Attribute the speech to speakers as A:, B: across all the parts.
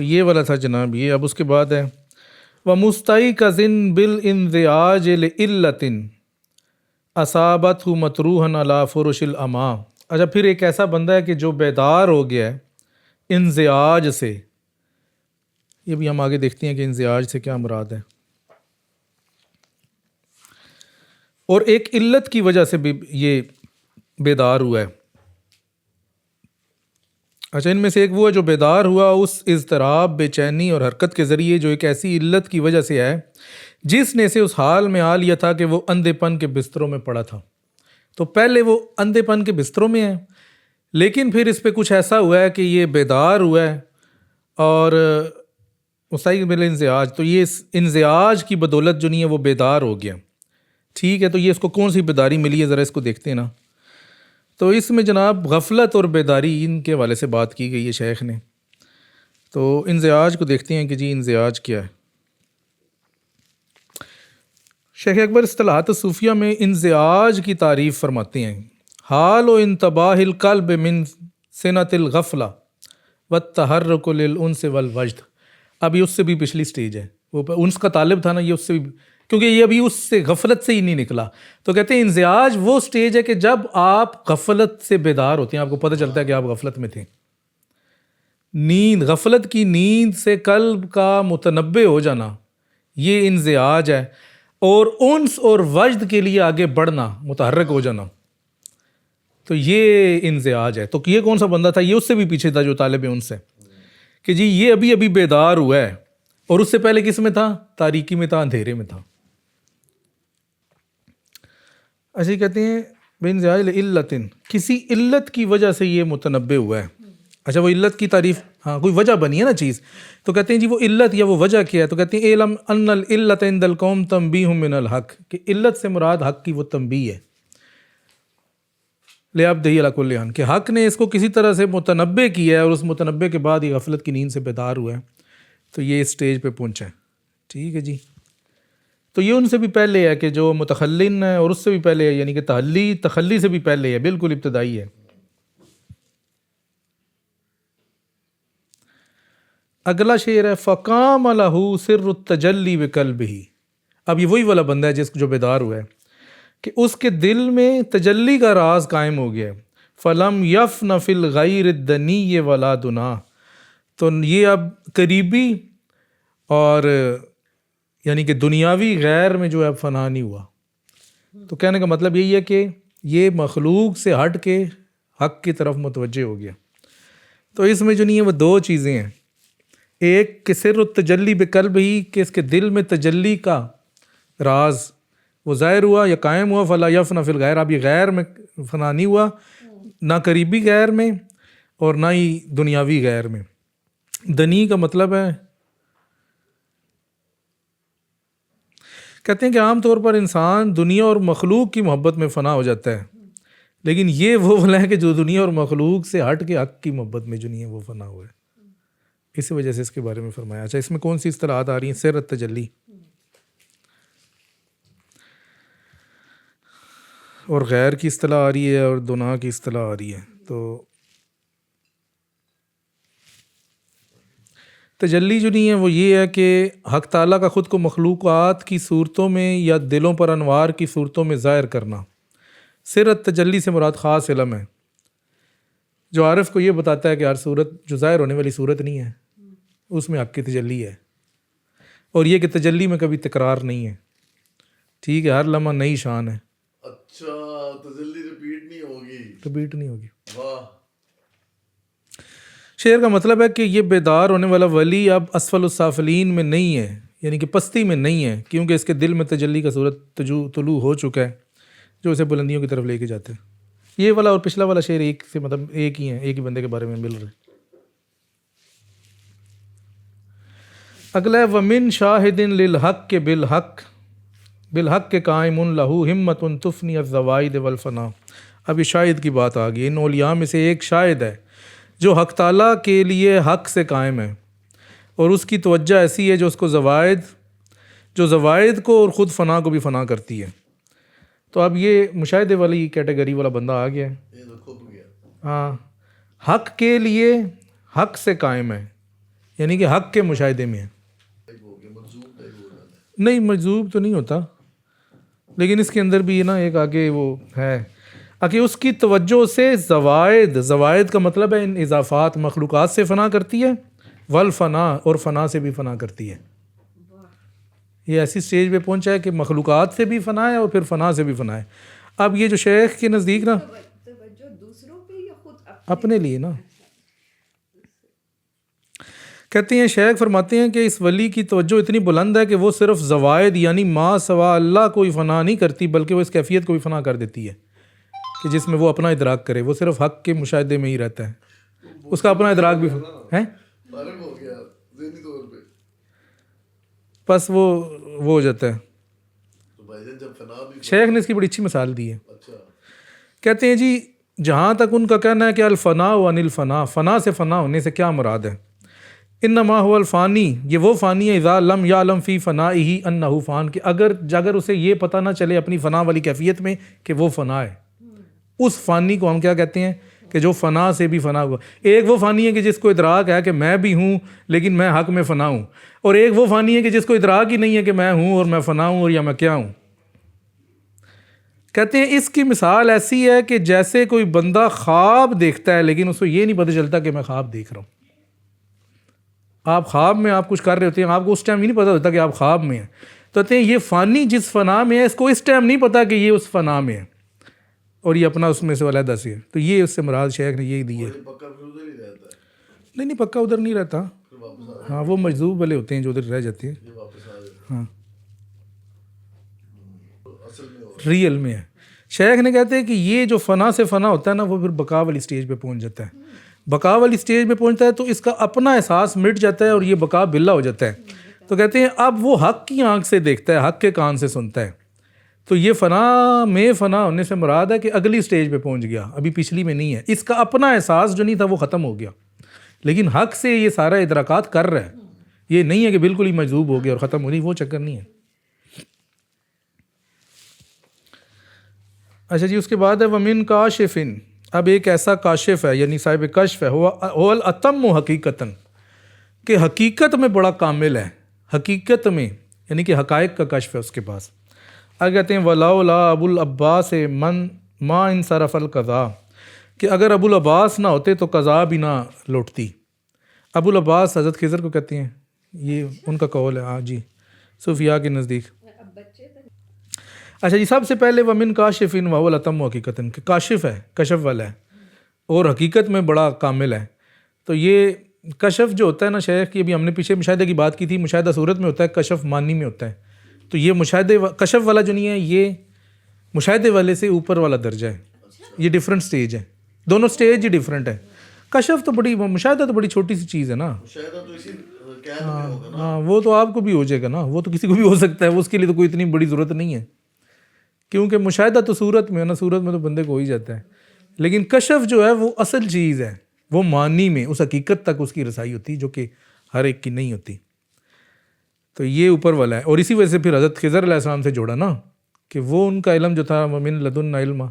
A: یہ والا تھا جناب یہ. اب اس کے بعد ہے وَمُسْتَيْقَظٍ بِالْإِنزِعَاجِ لِعِلَّةٍ اصابتہ مطروحاً علی فرش العما. اچھا پھر ایک ایسا بندہ ہے کہ جو بیدار ہو گیا ہے انزعاج سے. یہ بھی ہم آگے دیکھتے ہیں کہ انزعاج سے کیا مراد ہے. اور ایک علت کی وجہ سے بھی یہ بیدار ہوا ہے. اچھا ان میں سے ایک وہ ہے جو بیدار ہوا اس اضطراب بے چینی اور حرکت کے ذریعے جو ایک ایسی علت کی وجہ سے ہے جس نے اسے اس حال میں آ لیا تھا کہ وہ اندھے پن کے بستروں میں پڑا تھا. تو پہلے وہ اندھے پن کے بستروں میں ہے لیکن پھر اس پہ کچھ ایسا ہوا ہے کہ یہ بیدار ہوا ہے اور مستعد بالانزعاج. تو یہ اس انزعاج کی بدولت جو نہیں ہے وہ بیدار ہو گیا. ٹھیک ہے تو یہ اس کو کون سی بیداری ملی ہے ذرا اس کو دیکھتے ہیں نا. تو اس میں جناب غفلت اور بیداری ان کے حوالے سے بات کی گئی ہے شیخ نے. تو انزعاج کو دیکھتے ہیں کہ جی انزعاج کیا ہے. شیخ اکبر اصطلاحات صوفیہ میں انزعاج کی تعریف فرماتے ہیں حال و انتباہ القلب من سنۃ الغفلہ والتحرک للانس والوجد. ابھی اس سے بھی پچھلی سٹیج ہے. وہ انس کا طالب تھا نا یہ اس سے بھی کیونکہ یہ ابھی اس سے غفلت سے ہی نہیں نکلا. تو کہتے ہیں انزعاج وہ سٹیج ہے کہ جب آپ غفلت سے بیدار ہوتے ہیں آپ کو پتہ چلتا ہے کہ آپ غفلت میں تھے. نیند غفلت کی نیند سے قلب کا متنبع ہو جانا یہ انزعاج ہے. اور انس اور وجد کے لیے آگے بڑھنا متحرک ہو جانا تو یہ انزعاج ہے. تو یہ کون سا بندہ تھا یہ اس سے بھی پیچھے تھا جو طالب انس ہے کہ جی یہ ابھی بیدار ہوا ہے اور اس سے پہلے کس میں تھا تاریکی میں تھا اندھیرے میں تھا. ایسے ہی کہتے ہیں بانزعاج لعلۃ کسی علت کی وجہ سے یہ متنبع ہوا ہے. اچھا وہ علت کی تعریف ہاں کوئی وجہ بنی ہے نا چیز تو کہتے ہیں جی وہ علت یا وہ وجہ کیا ہے. تو کہتے ہیں اعلم ان العلت عند القوم تنبیہ من الحق کہ علت سے مراد حق کی وہ تنبیہ ہے لعبدہ علی کل حال کہ حق نے اس کو کسی طرح سے متنبع کیا ہے اور اس متنبع کے بعد یہ غفلت کی نیند سے بیدار ہوا ہے تو یہ اس سٹیج پہ پہنچا ہے. ٹھیک ہے جی. تو یہ ان سے بھی پہلے ہے کہ جو متخلن ہے اور اس سے بھی پہلے ہے یعنی کہ تخلی سے بھی پہلے ہے بالکل ابتدائی ہے. اگلا شعر ہے فقام لہ سر التجلی بقلبہ. اب یہ وہی والا بندہ ہے جس جو بیدار ہوا ہے کہ اس کے دل میں تجلی کا راز قائم ہو گیا ہے. فلم یفن فی الغیر الدنی ولا دنا. تو یہ اب قریبی اور یعنی کہ دنیاوی غیر میں جو ہے اب فنا نہیں ہوا. تو کہنے کا مطلب یہی ہے کہ یہ مخلوق سے ہٹ کے حق کی طرف متوجہ ہو گیا. تو اس میں جو نہیں ہے وہ دو چیزیں ہیں. ایک کہ سر التجلی بقلب ہی کہ اس کے دل میں تجلی کا راز وہ ظاہر ہوا یا قائم ہوا. فلا یفن فی الغیر اب یہ غیر میں فنا نہیں ہوا نہ قریبی غیر میں اور نہ ہی دنیاوی غیر میں. دنی کا مطلب ہے کہتے ہیں کہ عام طور پر انسان دنیا اور مخلوق کی محبت میں فنا ہو جاتا ہے لیکن یہ وہ والا ہے کہ جو دنیا اور مخلوق سے ہٹ کے حق کی محبت میں جو نہیں ہے وہ فنا ہوا ہے. اسی وجہ سے اس کے بارے میں فرمایا. اچھا اس میں کون سی اصطلاحات آ رہی ہیں سر التجلی اور غیر کی اصطلاح آ رہی ہے اور دنا کی اصطلاح آ رہی ہے. تو تجلی جو نہیں ہے وہ یہ ہے کہ حق تعالیٰ کا خود کو مخلوقات کی صورتوں میں یا دلوں پر انوار کی صورتوں میں ظاہر کرنا. سر التجلی سے مراد خاص علم ہے جو عارف کو یہ بتاتا ہے کہ ہر صورت جو ظاہر ہونے والی صورت نہیں ہے اس میں حق کی تجلی ہے اور یہ کہ تجلی میں کبھی تکرار نہیں ہے. ٹھیک ہے ہر لمحہ نئی شان ہے.
B: اچھا تجلی
A: ریپیٹ نہیں ہوگی.
B: واہ.
A: شعر کا مطلب ہے کہ یہ بیدار ہونے والا ولی اب اسفل السافلین میں نہیں ہے یعنی کہ پستی میں نہیں ہے کیونکہ اس کے دل میں تجلی کا صورت طلوع ہو چکا ہے جو اسے بلندیوں کی طرف لے کے جاتے ہیں. یہ والا اور پچھلا والا شعر ایک سے مطلب ایک ہی ہیں ایک ہی بندے کے بارے میں مل رہے. اگلا ہے ومن شاہد للحق کے بالحق کے قائم لہو ہمت تفنی الزوائد والفنا. اب یہ شاہد کی بات آ گئی. ان اولیاء میں سے ایک شاہد ہے جو حق تعالیٰ کے لیے حق سے قائم ہے اور اس کی توجہ ایسی ہے جو اس کو زوائد کو اور خود فنا کو بھی فنا کرتی ہے. تو اب یہ مشاہدے والی کیٹیگری والا بندہ آ گیا ہے. ہاں حق کے لیے حق سے قائم ہے یعنی کہ حق کے مشاہدے میں ہے. نہیں مجذوب تو نہیں ہوتا, لیکن اس کے اندر بھی نا ایک آگے وہ ہے کہ اس کی توجہ سے زوائد کا مطلب ہے ان اضافات مخلوقات سے فنا کرتی ہے, والفنا اور فنا سے بھی فنا کرتی ہے. یہ ایسی سٹیج پہ پہنچا ہے کہ مخلوقات سے بھی فنا ہے اور پھر فنا سے بھی فنا ہے. اب یہ جو شیخ کے نزدیک نا اپنے لیے نا کہتے ہیں, شیخ فرماتے ہیں کہ اس ولی کی توجہ اتنی بلند ہے کہ وہ صرف زوائد یعنی ما سوا اللہ کو ہی فنا نہیں کرتی, بلکہ وہ اس کیفیت کو بھی فنا کر دیتی ہے کہ جس میں وہ اپنا ادراک کرے. وہ صرف حق کے مشاہدے میں ہی رہتا ہے, اس کا اپنا ادراک بھی ہے, بس وہ ہو جاتا ہے. شیخ نے اس کی بڑی اچھی مثال دی ہے. کہتے ہیں جی جہاں تک ان کا کہنا ہے کہ الفنا و انل فنا, فنا سے فنا ہونے سے کیا مراد ہے, انما هو الفانی, یہ وہ فانی ہے اذا لم یعلم فی فنائہ انہ فان, کہ اگر اسے یہ پتہ نہ چلے اپنی فنا والی کیفیت میں کہ وہ فنا ہے. اس فانی کو ہم کیا کہتے ہیں کہ جو فنا سے بھی فنا ہوا. ایک وہ فانی ہے کہ جس کو ادراک ہے کہ میں بھی ہوں لیکن میں حق میں فنا ہوں, اور ایک وہ فانی ہے کہ جس کو ادراک ہی نہیں ہے کہ میں ہوں اور میں فنا ہوں اور یا میں کیا ہوں. کہتے ہیں اس کی مثال ایسی ہے کہ جیسے کوئی بندہ خواب دیکھتا ہے لیکن اس کو یہ نہیں پتہ چلتا کہ میں خواب دیکھ رہا ہوں. آپ خواب میں آپ کچھ کر رہے ہوتے ہیں, آپ کو اس ٹائم ہی نہیں پتہ ہوتا کہ آپ خواب میں ہیں. تو کہتے ہیں یہ فانی جس فنا میں ہے اس کو اس ٹائم نہیں پتہ کہ یہ اس فنا میں ہے اور یہ اپنا اس میں سے علیحدہ سے ہے. تو یہ اس سے مراد شیخ نے یہی دی ہے. نہیں پکا ادھر نہیں رہتا, ہاں وہ مجذوب والے ہوتے ہیں جو ادھر رہ جاتے ہیں, ہاں ریئل میں ہے. شیخ نے کہتے ہیں کہ یہ جو فنا سے فنا ہوتا ہے نا وہ پھر بقا والی سٹیج پہ پہنچ جاتا ہے. بقا والی سٹیج پہ پہنچتا ہے تو اس کا اپنا احساس مٹ جاتا ہے اور یہ بقا بلا ہو جاتا ہے. تو کہتے ہیں اب وہ حق کی آنکھ سے دیکھتا ہے, حق کے کان سے سنتا ہے. تو یہ فنا میں فنا ہونے سے مراد ہے کہ اگلی سٹیج پہ پہنچ گیا, ابھی پچھلی میں نہیں ہے. اس کا اپنا احساس جو نہیں تھا وہ ختم ہو گیا, لیکن حق سے یہ سارا ادراکات کر رہا ہے. یہ نہیں ہے کہ بالکل ہی مجذوب ہو گیا اور ختم ہو نہیں, وہ چکر نہیں ہے. اچھا جی, اس کے بعد ہے ومن کاشفن. اب ایک ایسا کاشف ہے یعنی صاحب کشف ہے, هو الاتم حقیقتاً, کہ حقیقت میں بڑا کامل ہے. حقیقت میں یعنی کہ حقائق کا کشف ہے اس کے پاس. آگے کہتے ہیں ولولا ابو العباس ما انصرف القضاء, کہ اگر ابو العباس نہ ہوتے تو قضا بھی نہ لوٹتی. ابو العباس حضرت خضر کو کہتے ہیں, یہ ان کا قول ہے. ہاں جی, صوفیاء کے نزدیک. اچھا جی, سب سے پہلے ومن کاشفن وهو الاتم حقیقتاً, کہ کاشف ہے, کشف والا ہے اور حقیقت میں بڑا کامل ہے. تو یہ کشف جو ہوتا ہے نا شیخ کی, ابھی ہم نے پیچھے مشاہدے کی بات کی تھی, مشاہدہ صورت میں ہوتا ہے, کشف معنی میں ہوتا ہے. تو یہ مشاہدے کشف والا جو نہیں ہے یہ مشاہدے والے سے اوپر والا درجہ ہے. یہ ڈیفرنٹ سٹیج ہے, دونوں سٹیج ہی ڈیفرنٹ ہے. کشف تو بڑی, مشاہدہ تو بڑی چھوٹی سی چیز ہے نا. ہاں وہ تو آپ کو بھی ہو جائے گا نا, وہ تو کسی کو بھی ہو سکتا ہے, اس کے لیے تو کوئی اتنی بڑی ضرورت نہیں ہے, کیونکہ مشاہدہ تو صورت میں ہے نا, صورت میں تو بندے کو ہو ہی جاتا ہے. لیکن کشف جو ہے وہ اصل چیز ہے, وہ معنی میں اس حقیقت تک اس کی رسائی ہوتی جو کہ ہر ایک کی نہیں ہوتی. تو یہ اوپر والا ہے, اور اسی وجہ سے پھر حضرت خضر علیہ السلام سے جوڑا نا, کہ وہ ان کا علم جو تھا ومن لدنا علم,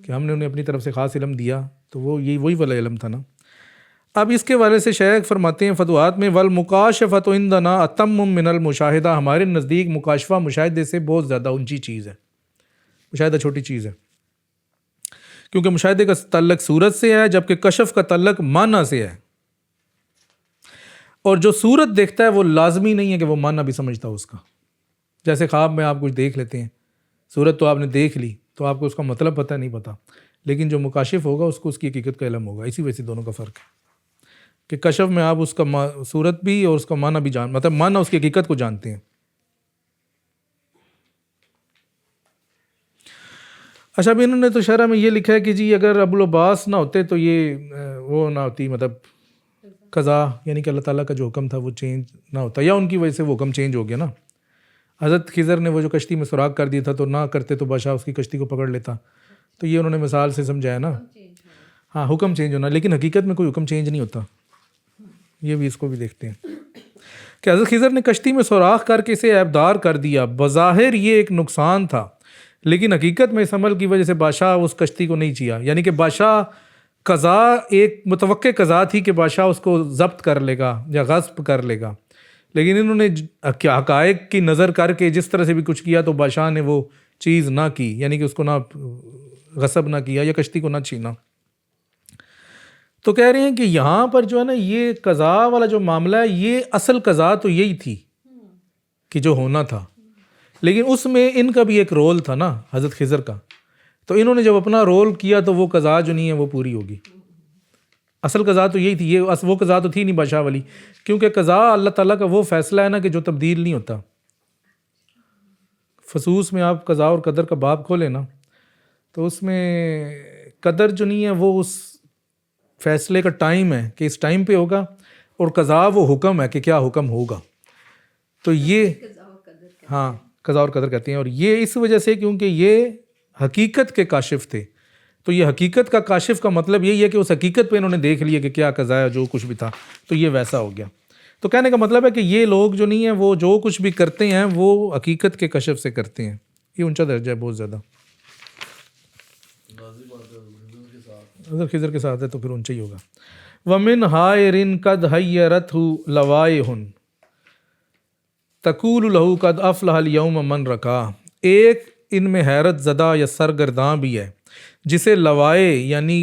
A: کہ ہم نے انہیں اپنی طرف سے خاص علم دیا, تو وہ یہی وہی والا علم تھا نا. اب اس کے والے سے شیخ فرماتے ہیں فتوحات میں والمکاشفۃ عندنا اتم من المشاہدہ, ہمارے نزدیک مکاشفہ مشاہدے سے بہت زیادہ اونچی چیز ہے. مشاہدہ چھوٹی چیز ہے, کیونکہ مشاہدے کا تعلق صورت سے ہے جبکہ کشف کا تعلق معنی سے ہے. اور جو صورت دیکھتا ہے وہ لازمی نہیں ہے کہ وہ معنی بھی سمجھتا ہو اس کا. جیسے خواب میں آپ کچھ دیکھ لیتے ہیں, صورت تو آپ نے دیکھ لی تو آپ کو اس کا مطلب پتہ نہیں پتا, لیکن جو مکاشف ہوگا اس کو اس کی حقیقت کا علم ہوگا. اسی وجہ سے دونوں کا فرق ہے کہ کشف میں آپ اس کا صورت بھی اور اس کا معنی بھی مطلب معنی اس کی حقیقت کو جانتے ہیں. اچھا, اب انہوں نے تو شرح میں یہ لکھا ہے کہ جی اگر ابو العباس نہ ہوتے تو یہ وہ نہ ہوتی, مطلب قضا یعنی کہ اللہ تعالیٰ کا جو حکم تھا وہ چینج نہ ہوتا, یا ان کی وجہ سے وہ حکم چینج ہو گیا نا. حضرت خضر نے وہ جو کشتی میں سوراخ کر دیا تھا تو نہ کرتے تو بادشاہ اس کی کشتی کو پکڑ لیتا, تو یہ انہوں نے مثال سے سمجھایا نا. ہاں حکم چینج ہونا, لیکن حقیقت میں کوئی حکم چینج نہیں ہوتا. یہ بھی اس کو بھی دیکھتے ہیں کہ حضرت خضر نے کشتی میں سوراخ کر کے اسے عیبدار کر دیا. بظاہر یہ ایک نقصان تھا, لیکن حقیقت میں اس عمل کی وجہ سے بادشاہ اس کشتی کو نہیں چیا, یعنی کہ بادشاہ قضا ایک متوقع قضا تھی کہ بادشاہ اس کو ضبط کر لے گا یا غصب کر لے گا، لیکن انہوں نے حقائق کی نظر کر کے جس طرح سے بھی کچھ کیا تو بادشاہ نے وہ چیز نہ کی، یعنی کہ اس کو نہ غصب نہ کیا یا کشتی کو نہ چھینا۔ تو کہہ رہے ہیں کہ یہاں پر جو ہے نا یہ قضا والا جو معاملہ ہے، یہ اصل قضا تو یہی تھی کہ جو ہونا تھا، لیکن اس میں ان کا بھی ایک رول تھا نا حضرت خضر کا، تو انہوں نے جب اپنا رول کیا تو وہ قضا جو نہیں ہے وہ پوری ہوگی۔ اصل قضا تو یہی تھی، یہ وہ قضا تو تھی نہیں بادشاہ والی، کیونکہ قضا اللہ تعالیٰ کا وہ فیصلہ ہے نا کہ جو تبدیل نہیں ہوتا۔ فصوص میں آپ قضا اور قدر کا باب کھولیں نا تو اس میں قدر جو نہیں ہے وہ اس فیصلے کا ٹائم ہے کہ اس ٹائم پہ ہوگا، اور قضا وہ حکم ہے کہ کیا حکم ہوگا۔ تو یہ ہاں قضا اور قدر کہتے ہیں، اور یہ اس وجہ سے کیونکہ یہ حقیقت کے کاشف تھے، تو یہ حقیقت کا کاشف کا مطلب یہی ہے کہ اس حقیقت پہ انہوں نے دیکھ لیا کہ کیا قضا ہے، جو کچھ بھی تھا تو یہ ویسا ہو گیا۔ تو کہنے کا مطلب ہے کہ یہ لوگ جو نہیں ہیں وہ جو کچھ بھی کرتے ہیں وہ حقیقت کے کشف سے کرتے ہیں، یہ اونچا درجہ ہے بہت زیادہ۔ اگر خضر کے ساتھ ہے تو پھر اونچا ہی ہوگا۔ وَمِنْ حَائِرٍ قَدْ حَيَّرَتْهُ لَوَائِحٌ تَقُولُ لَهُ قَدْ أَفْلَحَ الْيَوْمَ مَنْ رَكَا، ایک ان میں حیرت زدہ یا سرگرداں بھی ہے جسے لوائے یعنی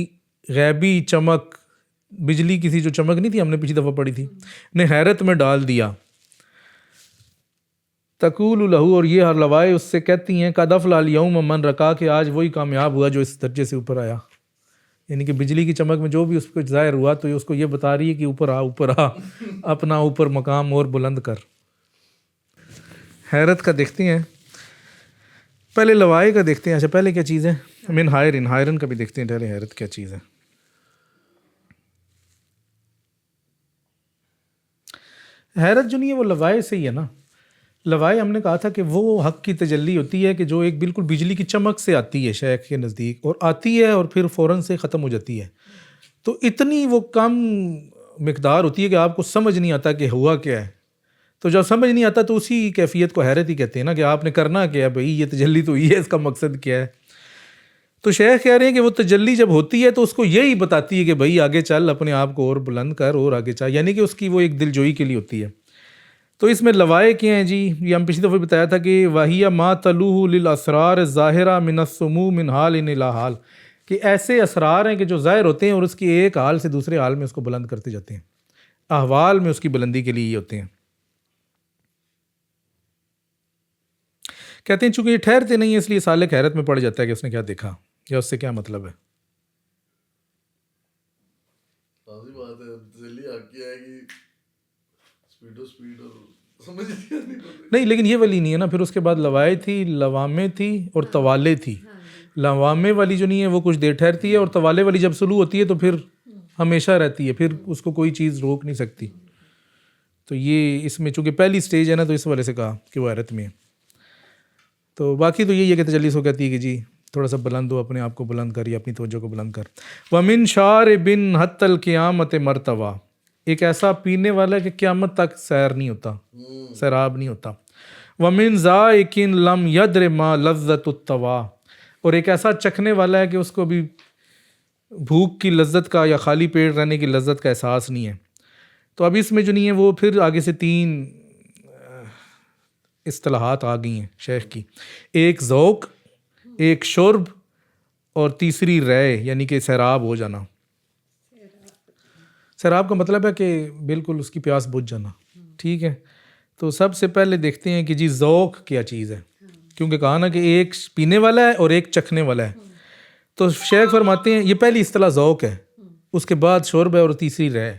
A: غیبی چمک، بجلی کسی جو چمک نہیں تھی ہم نے پچھلی دفعہ پڑھی تھی، نے حیرت میں ڈال دیا۔ تقول لہو، اور یہ ہر لوائے اس سے کہتی ہیں قد افلح الیوم من رکا، کہ آج وہی کامیاب ہوا جو اس درجے سے اوپر آیا، یعنی کہ بجلی کی چمک میں جو بھی اس کو ظاہر ہوا تو یہ اس کو یہ بتا رہی ہے کہ اوپر آ، اوپر آ، اپنا اوپر مقام اور بلند کر۔ حیرت کا دیکھتے ہیں، پہلے لوائے کا دیکھتے ہیں۔ اچھا پہلے کیا چیز ہے؟ من حائرن، حائرن کا بھی دیکھتے ہیں پہلے، حیرت کیا چیز ہے۔ حیرت جو نہیں ہے وہ لوائے سے ہی ہے نا۔ لوائے ہم نے کہا تھا کہ وہ حق کی تجلی ہوتی ہے کہ جو ایک بالکل بجلی کی چمک سے آتی ہے شیخ کے نزدیک، اور آتی ہے اور پھر فوراً سے ختم ہو جاتی ہے، تو اتنی وہ کم مقدار ہوتی ہے کہ آپ کو سمجھ نہیں آتا کہ ہوا کیا ہے۔ تو جب سمجھ نہیں آتا تو اسی کیفیت کو حیرت ہی کہتے ہیں نا، کہ آپ نے کرنا کیا ہے بھئی، یہ تجلی تو یہ ہے، اس کا مقصد کیا ہے۔ تو شیخ کہہ رہے ہیں کہ وہ تجلی جب ہوتی ہے تو اس کو یہی بتاتی ہے کہ بھئی آگے چل، اپنے آپ کو اور بلند کر اور آگے چل، یعنی کہ اس کی وہ ایک دل جوئی کے لیے ہوتی ہے۔ تو اس میں لوائے کیا ہیں جی؟ یہ ہم پچھلی دفعہ بتایا تھا کہ وَهِيَ مَا تَلُوهُ لِلْأَسْرَارِ الظَّاهِرَةِ مِنَ السُّمُوءِ مِنْ حَالٍ إِلَىٰ حَالٍ، کہ ایسے اسرار ہیں کہ جو ظاہر ہوتے ہیں اور اس کی ایک حال سے دوسرے حال میں اس کو بلند کرتے جاتے ہیں، احوال میں اس کی بلندی کے لیے یہ ہوتے ہیں۔ کہتے ہیں چونکہ یہ ٹھہرتے نہیں ہیں اس لیے سالک حیرت میں پڑ جاتا ہے کہ اس نے کیا دیکھا یا اس سے کیا مطلب ہے۔
B: واضح بات ہے، تجلی آکی آئے گی، سپیڈ اور سمجھ نہیں،
A: لیکن یہ والی نہیں ہے نا، پھر اس کے بعد لوائے تھی، لوامے تھی اور توالے تھی۔ لوامے والی جو نہیں ہے وہ کچھ دیر ٹھہرتی ہے، اور توالے والی جب سلو ہوتی ہے تو پھر ہمیشہ رہتی ہے، پھر اس کو کوئی چیز روک نہیں سکتی۔ تو یہ اس میں چونکہ پہلی سٹیج ہے نا تو اس والے سے کہا کہ وہ حیرت میں ہے۔ تو باقی تو یہی ہے کہ تجلی سو کہتی ہے کہ جی تھوڑا سا بلند ہو، اپنے آپ کو بلند کر یا اپنی توجہ کو بلند کر۔ وَمِن شَارِبٍ حَتَّى الْقِيَامَةِ مَرْتَوَىٰ، ایک ایسا پینے والا ہے کہ قیامت تک سیر نہیں ہوتا، سیراب نہیں ہوتا۔ وَمِن ذَائِقٍ لَمْ يَدْرِ مَا لَذَّةُ الطَّوَىٰ، اور ایک ایسا چکھنے والا ہے کہ اس کو بھی بھوک کی لذت کا یا خالی پیٹ رہنے کی لذت کا احساس نہیں ہے۔ تو اب اس میں جو نہیں ہے وہ پھر آگے سے 3 اصطلاحات آ گئی ہیں شیخ کی، ایک ذوق، ایک شرب، اور تیسری رے یعنی کہ سیراب ہو جانا۔ سیراب کا مطلب ہے کہ بالکل اس کی پیاس بجھ جانا، ٹھیک ہے۔ تو سب سے پہلے دیکھتے ہیں کہ جی ذوق کیا چیز ہے، کیونکہ کہا نا کہ ایک پینے والا ہے اور ایک چکھنے والا ہے۔ تو شیخ فرماتے ہیں یہ پہلی اصطلاح ذوق ہے، اس کے بعد شرب ہے اور تیسری رے۔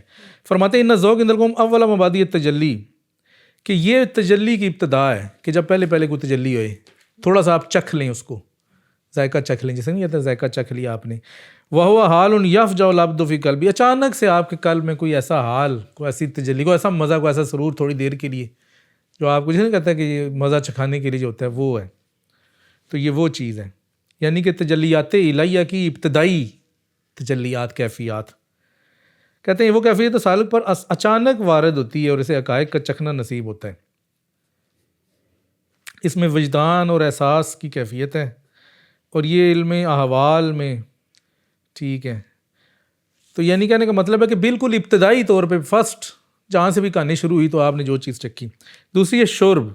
A: فرماتے ہیں ان ذوق اندرکم اول مبادی تجلی، کہ یہ تجلی کی ابتدا ہے کہ جب پہلے کوئی تجلی ہوئے تھوڑا سا آپ چکھ لیں، اس کو ذائقہ چکھ لیں، جیسے نہیں کہتے ذائقہ چکھ لیا آپ نے۔ وَهُوَ حَالٌ يَفْجَعُ الْعَبْدُ فِي قَلْبِهِ، اچانک سے آپ کے قلب میں کوئی ایسا حال، کوئی ایسی تجلی، کوئی ایسا مزہ، کوئی ایسا سرور تھوڑی دیر کے لیے جو آپ کو نہیں کہتا کہ یہ مزہ چکھانے کے لیے جو ہوتا ہے وہ ہے۔ تو یہ وہ چیز ہے، یعنی کہ تجلیات الہیہ کی ابتدائی تجلیات، کیفیات۔ کہتے ہیں وہ کیفیت سالک پر اچانک وارد ہوتی ہے اور اسے حقائق کا چکھنا نصیب ہوتا ہے۔ اس میں وجدان اور احساس کی کیفیت ہے، اور یہ علم احوال میں، ٹھیک ہے، تو یعنی کہنے کا مطلب ہے کہ بالکل ابتدائی طور پہ فرسٹ جہاں سے بھی کہانی شروع ہوئی تو آپ نے جو چیز چکھی. دوسری ہے شرب.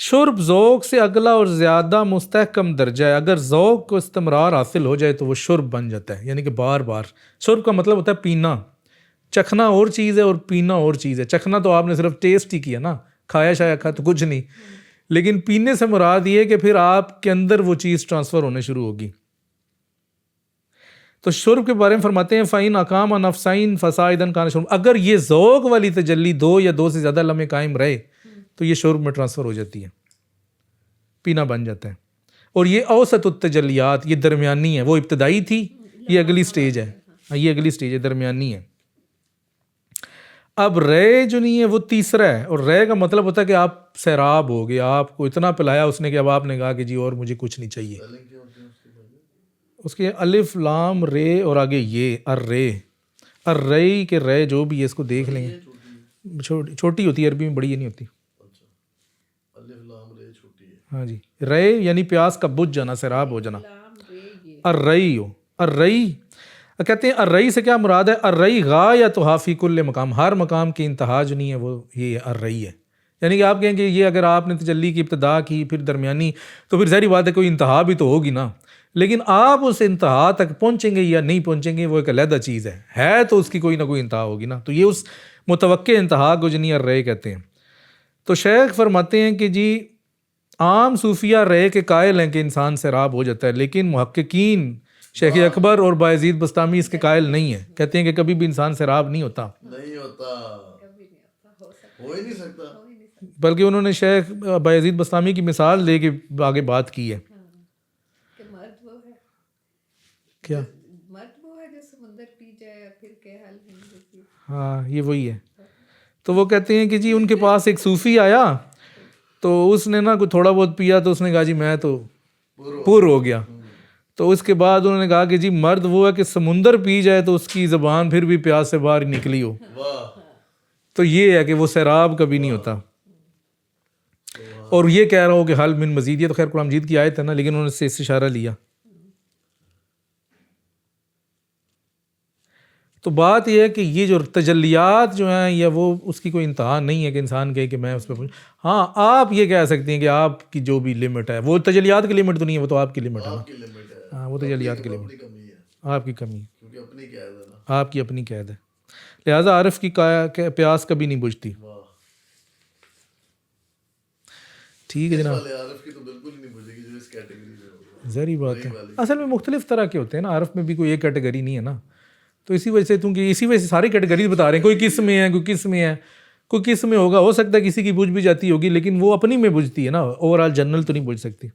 A: شرب ذوق سے اگلا اور زیادہ مستحکم درجہ ہے. اگر ذوق کو استمرار حاصل ہو جائے تو وہ شرب بن جاتا ہے, یعنی کہ بار بار. شرب کا مطلب ہوتا ہے پینا. چکھنا اور چیز ہے اور پینا اور چیز ہے. چکھنا تو آپ نے صرف ٹیسٹ ہی کیا نا, کھایا شایا کھا تو کچھ نہیں, لیکن پینے سے مراد یہ کہ پھر آپ کے اندر وہ چیز ٹرانسفر ہونے شروع ہوگی. تو شرب کے بارے میں فرماتے ہیں فَإِنْ أَقَامَ نَفْسَيْن فَصَاعِدًا كَانَ شُرْبٌ. اگر یہ ذوق والی تجلی 2 یا 2 سے زیادہ لمحے قائم رہے تو یہ شرب میں ٹرانسفر ہو جاتی ہے, پینا بن جاتا ہے. اور یہ اوسط التجلیات, یہ درمیانی ہے. وہ ابتدائی تھی, یہ اگلی سٹیج ہے, یہ اگلی سٹیج ہے, درمیانی ہے. اب رے جو نہیں ہے وہ تیسرا ہے, اور رے کا مطلب ہوتا ہے کہ آپ سیراب ہو گئے, آپ کو اتنا پلایا اس نے کہ اب آپ نے کہا کہ جی اور مجھے کچھ نہیں چاہیے. اس کے الف لام رے اور آگے یہ الرے, الرے کے رے جو بھی ہے اس کو دیکھ لیں, چھوٹی ہوتی ہے عربی میں, بڑی نہیں ہوتی. ہاں جی, رے یعنی پیاس کا بجھ جانا, سیراب ہو جانا. الرئی ہو, الرئی کہتے ہیں. الرئی سے کیا مراد ہے؟ الرئی غایتھا فی کل مقام, ہر مقام کی انتہا جو نہیں ہے وہ یہ الرئی ہے. یعنی کہ آپ کہیں کہ یہ اگر آپ نے تجلی کی ابتدا کی پھر درمیانی, تو پھر ظاہری بات ہے کوئی انتہا بھی تو ہوگی نا, لیکن آپ اس انتہا تک پہنچیں گے یا نہیں پہنچیں گے وہ ایک علیحدہ چیز ہے تو اس کی کوئی نہ کوئی انتہا ہوگی نا. تو یہ اس متوقع انتہا کو جنہیں الرے کہتے ہیں. تو شیخ فرماتے ہیں کہ جی عام صوفیہ رے کے قائل ہیں کہ انسان سیراب ہو جاتا ہے, لیکن محققین شیخ اکبر اور بایزید بسطامی اس کے قائل نہیں ہیں. کہتے ہیں کہ کبھی بھی انسان سیراب نہیں ہوتا,
B: ہو ہی نہیں سکتا.
A: بلکہ انہوں نے شیخ بایزید بسطامی کی مثال دے کے آگے بات کی ہے. کیا؟ ہاں یہ وہی ہے. تو وہ کہتے ہیں کہ جی ان کے پاس ایک صوفی آیا تو اس نے نا کوئی تھوڑا بہت پیا تو اس نے کہا جی میں تو پور ہو گیا. تو اس کے بعد انہوں نے کہا کہ جی مرد وہ ہے کہ سمندر پی جائے تو اس کی زبان پھر بھی پیاس سے باہر نکلی ہو. تو یہ ہے کہ وہ سیراب کبھی نہیں ہوتا. اور یہ کہہ رہا ہو کہ حل من مزید, یہ تو خیر قرآن مجید کی آیت ہے نا, لیکن انہوں نے اس سے اشارہ لیا. تو بات یہ ہے کہ یہ جو تجلیات جو ہیں یا وہ اس کی کوئی انتہا نہیں ہے کہ انسان کہے کہ میں اس پہ پہنچ. ہاں آپ یہ کہہ سکتے ہیں کہ آپ کی جو بھی لمٹ ہے, وہ تجلیات کی لمٹ تو نہیں ہے, وہ تو آپ کی لمٹ ہے نا. ہاں وہ تجلیات کی لمٹ, آپ کی کمی ہے, آپ کی اپنی قید ہے. لہٰذا عارف کی پیاس کبھی نہیں بجھتی. ٹھیک ہے جناب, ظاہری بات ہے. اصل میں مختلف طرح کے ہوتے ہیں نا, عارف میں بھی کوئی ایک کیٹیگری نہیں ہے نا. تو اسی وجہ سے کیونکہ اسی وجہ سے ساری کیٹیگریز بتا رہے ہیں, کوئی کس میں ہے, کوئی کس میں ہے, کوئی کس میں ہوگا. ہو سکتا ہے کسی کی بجھ بھی جاتی ہوگی لیکن وہ اپنی میں بجھتی ہے نا, اوور آل جنرل تو نہیں بجھ سکتی.